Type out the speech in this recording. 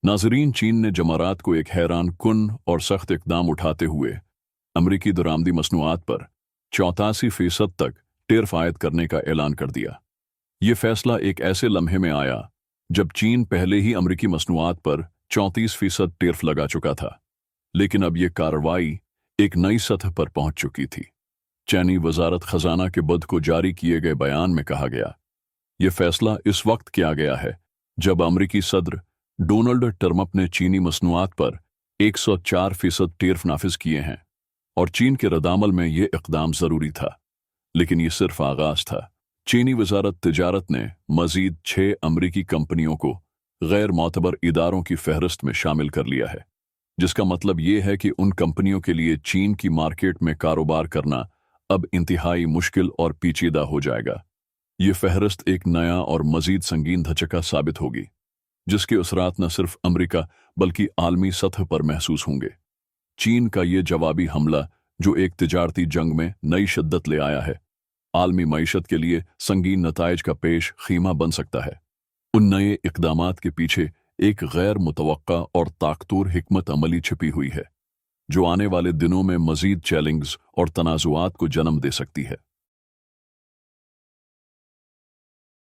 नाजरीन, चीन ने जमारात को एक हैरान कुन और सख्त इकदाम उठाते हुए अमरीकी दरामदी मसनूआत पर 84% तक टेरिफ आयद करने का ऐलान कर दिया। ये फैसला एक ऐसे लम्हे में आया जब चीन पहले ही अमरीकी मसनूआत पर 34% टेरिफ लगा चुका था, लेकिन अब ये कार्रवाई एक नई सतह पर पहुंच चुकी थी। चीनी वजारत खजाना के बुध को जारी किए गए बयान में कहा गया, यह फैसला इस वक्त किया गया है जब अमरीकी सदर डोनाल्ड ट्रंप ने चीनी मसनूआत पर 104% टेरिफ नाफिज किए हैं और चीन के रद्दामल में यह इक़दाम ज़रूरी था, लेकिन यह सिर्फ आगाज था। चीनी वजारत तिजारत ने मजीद 6 अमरीकी कंपनियों को गैर मोतबर इदारों की फहरिस्त में शामिल कर लिया है, जिसका मतलब यह है कि उन कंपनियों के लिए चीन की मार्केट में कारोबार करना अब इंतहाई मुश्किल और पेचीदा हो जाएगा। ये फहरिस्त एक नया और मजीद संगीन धचका साबित होगी, जिसके असरात न सिर्फ अमरीका बल्कि आलमी सतह पर महसूस होंगे। चीन का ये जवाबी हमला, जो एक तिजारती जंग में नई शिद्दत ले आया है, आलमी मईशत के लिए संगीन नताइज का पेश खीमा बन सकता है। उन नए इक़दामात के पीछे एक गैर मुतवक्का और ताकतूर हिकमत अमली छिपी हुई है, जो आने वाले दिनों में मजीद चैलेंज और तनाजुआत को जन्म दे सकती है।